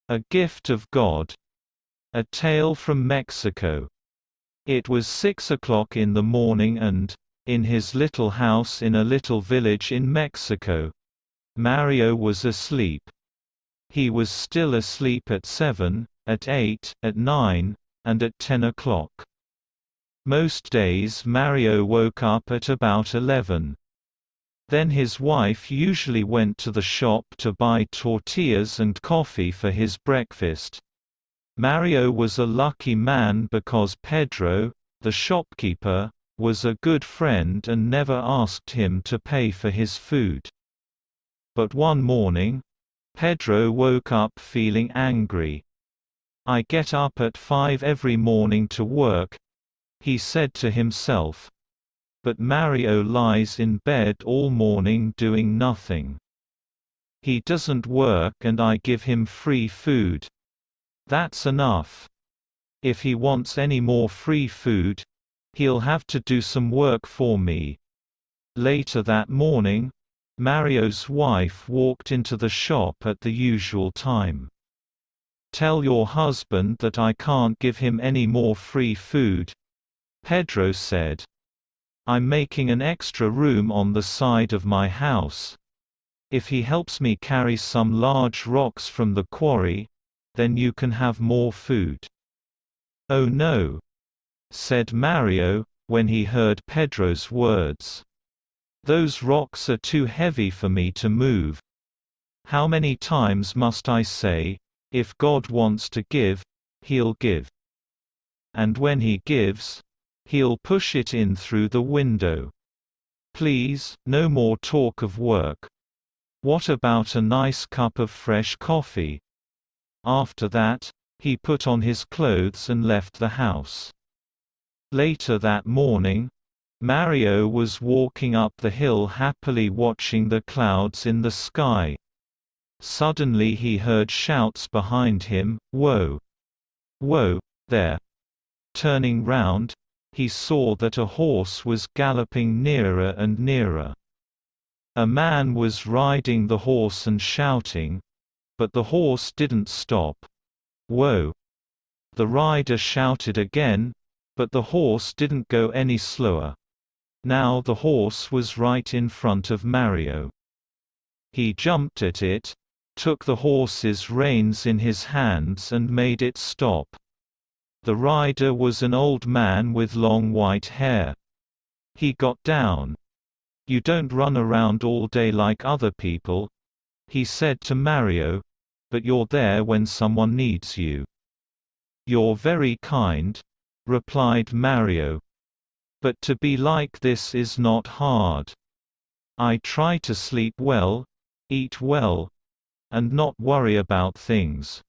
A Gift of God. A Tale from Mexico. It was 6 o'clock in the morning and, in his little house in a little village in Mexico, Mario was asleep. He was still asleep at 7, at 8, at 9, and at 10 o'clock. Most days Mario woke up at about 11. Then his wife usually went to the shop to buy tortillas and coffee for his breakfast. Mario was a lucky man because Pedro, the shopkeeper, was a good friend and never asked him to pay for his food. But one morning, Pedro woke up feeling angry. "I get up at 5 every morning to work," he said to himself. But Mario lies in bed all morning doing nothing. He doesn't work and I give him free food. That's enough. If he wants any more free food, he'll have to do some work for me. Later that morning, Mario's wife walked into the shop at the usual time. "Tell your husband that I can't give him any more free food," Pedro said. "I'm making an extra room on the side of my house. If he helps me carry some large rocks from the quarry, then you can have more food." "Oh no," said Mario, when he heard Pedro's words. "Those rocks are too heavy for me to move. How many times must I say, if God wants to give, He'll give. And when He gives, He'll push it in through the window. Please, no more talk of work. What about a nice cup of fresh coffee?" After that, he put on his clothes and left the house. Later that morning, Mario was walking up the hill happily watching the clouds in the sky. Suddenly he heard shouts behind him, "Whoa! Whoa, there!" Turning round, he saw that a horse was galloping nearer and nearer. A man was riding the horse and shouting, but the horse didn't stop. "Whoa!" The rider shouted again, but the horse didn't go any slower. Now the horse was right in front of Mario. He jumped at it, took the horse's reins in his hands and made it stop. The rider was an old man with long white hair. He got down. "You don't run around all day like other people," he said to Mario, "but you're there when someone needs you." "You're very kind," replied Mario. "But to be like this is not hard. I try to sleep well, eat well, and not worry about things.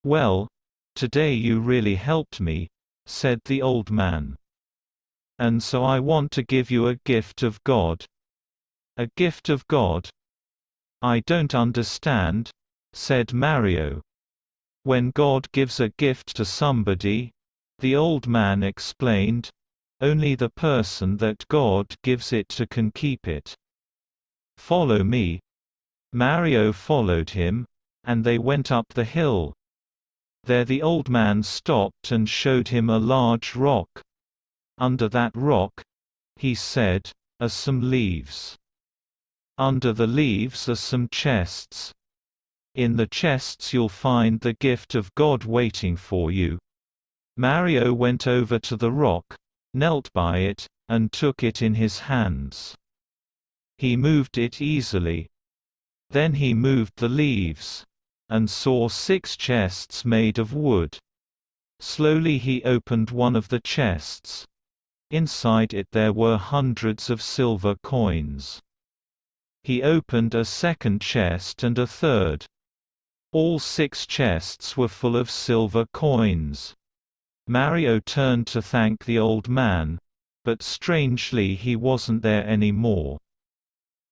Well, today you really helped me," said the old man. "And so I want to give you a gift of God." "A gift of God? I don't understand," said Mario. "When God gives a gift to somebody," the old man explained, "only the person that God gives it to can keep it. Follow me." Mario followed him, and they went up the hill. There the old man stopped and showed him a large rock. "Under that rock," he said, "are some leaves. Under the leaves are some chests. In the chests you'll find the gift of God waiting for you." Mario went over to the rock, knelt by it, and took it in his hands. He moved it easily. Then he moved the leaves, and saw 6 chests made of wood. Slowly he opened one of the chests. Inside it there were hundreds of silver coins. He opened a second chest and a third. All 6 chests were full of silver coins. Mario turned to thank the old man, but strangely he wasn't there anymore.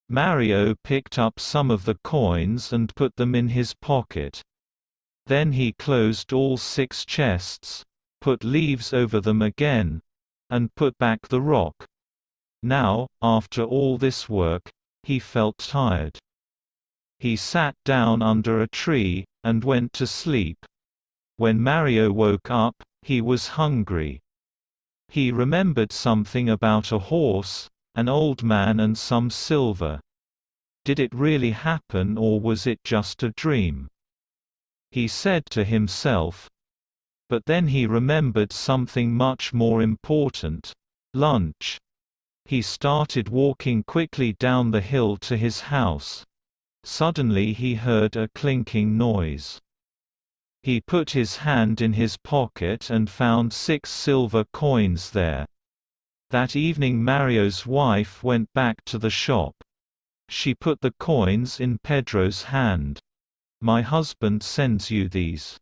Mario picked up some of the coins and put them in his pocket. Then he closed all 6 chests, put leaves over them again, and put back the rock. Now, after all this work, he felt tired. He sat down under a tree, and went to sleep. When Mario woke up, he was hungry. He remembered something about a horse, an old man and some silver. Did it really happen or was it just a dream? He said to himself. But then he remembered something much more important: lunch. He started walking quickly down the hill to his house. Suddenly he heard a clinking noise. He put his hand in his pocket and found 6 silver coins there. That evening Mario's wife went back to the shop. She put the coins in Pedro's hand. "My husband sends you these.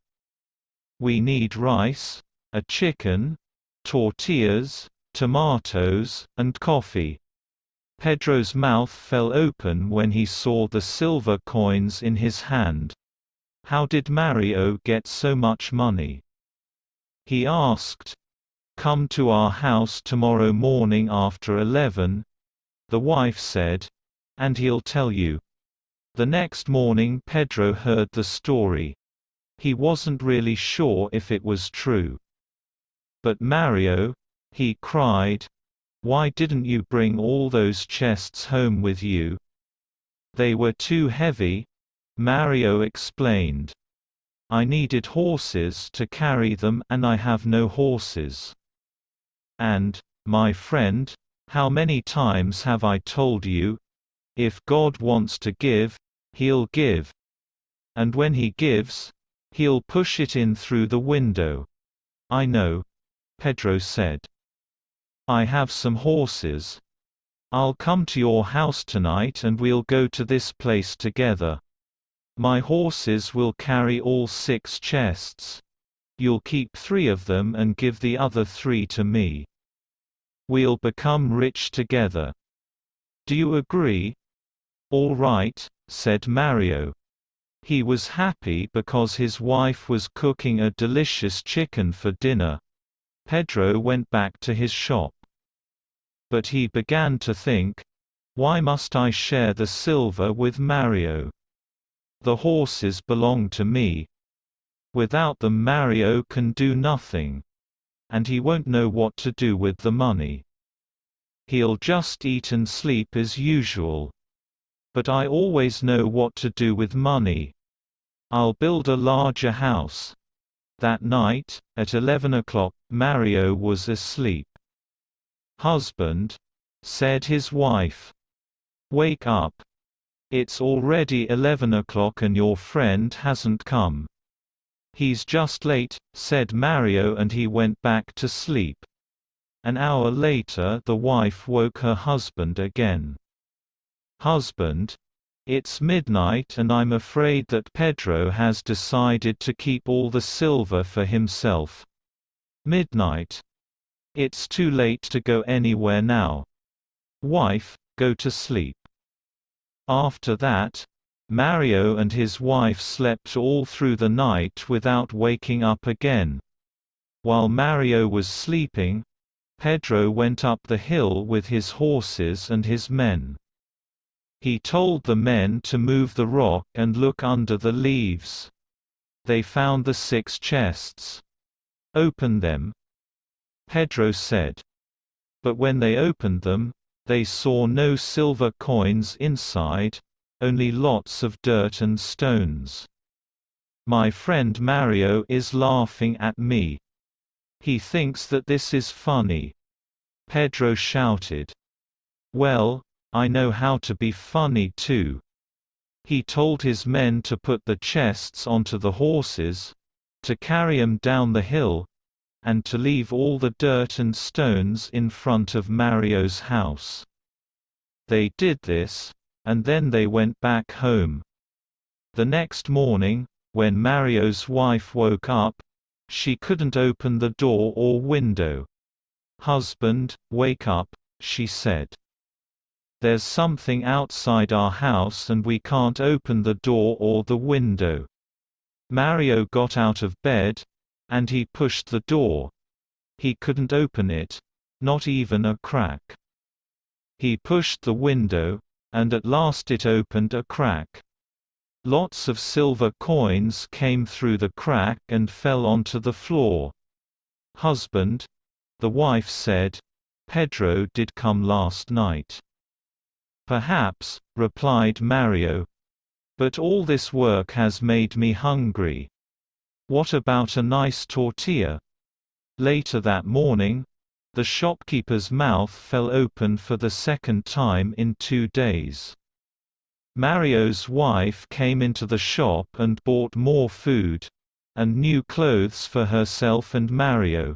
We need rice, a chicken, tortillas, tomatoes, and coffee." Pedro's mouth fell open when he saw the silver coins in his hand. How did Mario get so much money? He asked. "Come to our house tomorrow morning after 11," the wife said, "and he'll tell you." The next morning Pedro heard the story. He wasn't really sure if it was true. "But Mario," he cried, "why didn't you bring all those chests home with you?" "They were too heavy," Mario explained. "I needed horses to carry them and I have no horses. And, my friend, how many times have I told you, if God wants to give, He'll give. And when He gives, He'll push it in through the window." "I know," Pedro said. "I have some horses. I'll come to your house tonight and we'll go to this place together. My horses will carry all 6 chests. You'll keep 3 of them and give the other 3 to me. We'll become rich together. Do you agree?" "All right," said Mario. He was happy because his wife was cooking a delicious chicken for dinner. Pedro went back to his shop. But he began to think, "Why must I share the silver with Mario? The horses belong to me. Without them Mario can do nothing. And he won't know what to do with the money. He'll just eat and sleep as usual. But I always know what to do with money. I'll build a larger house." That night, at 11 o'clock, Mario was asleep. "Husband," said his wife, "wake up. It's already 11 o'clock and your friend hasn't come." "He's just late," said Mario, and he went back to sleep. An hour later the wife woke her husband again. "Husband, it's midnight and I'm afraid that Pedro has decided to keep all the silver for himself." "Midnight? It's too late to go anywhere now. Wife, go to sleep." After that, Mario and his wife slept all through the night without waking up again. While Mario was sleeping, Pedro went up the hill with his horses and his men. He told the men to move the rock and look under the leaves. They found the 6 chests. "Open them," Pedro said. But when they opened them, they saw no silver coins inside, only lots of dirt and stones. "My friend Mario is laughing at me. He thinks that this is funny," Pedro shouted. "Well, I know how to be funny too." He told his men to put the chests onto the horses, to carry 'em down the hill, and to leave all the dirt and stones in front of Mario's house. They did this, and then they went back home. The next morning, when Mario's wife woke up, she couldn't open the door or window. "Husband, wake up," she said. "There's something outside our house and we can't open the door or the window." Mario got out of bed, and he pushed the door. He couldn't open it, not even a crack. He pushed the window, and at last it opened a crack. Lots of silver coins came through the crack and fell onto the floor. Husband, the wife said, Pedro did come last night. Perhaps, replied Mario. But all this work has made me hungry. What about a nice tortilla? Later that morning, the shopkeeper's mouth fell open for the second time in 2 days. Mario's wife came into the shop and bought more food and new clothes for herself and Mario.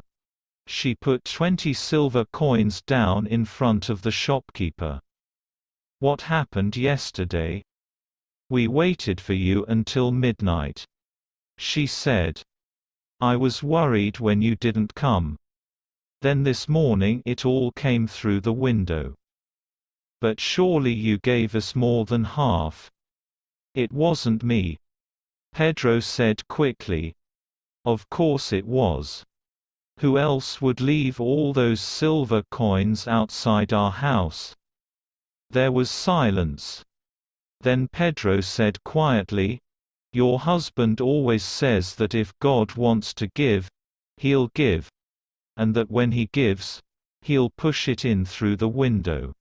She put 20 silver coins down in front of the shopkeeper. What happened yesterday? We waited for you until midnight. She said. I was worried when you didn't come. Then this morning it all came through the window. But surely you gave us more than half. It wasn't me. Pedro said quickly. Of course it was. Who else would leave all those silver coins outside our house? There was silence. Then Pedro said quietly, Your husband always says that if God wants to give, he'll give. And that when he gives, he'll push it in through the window.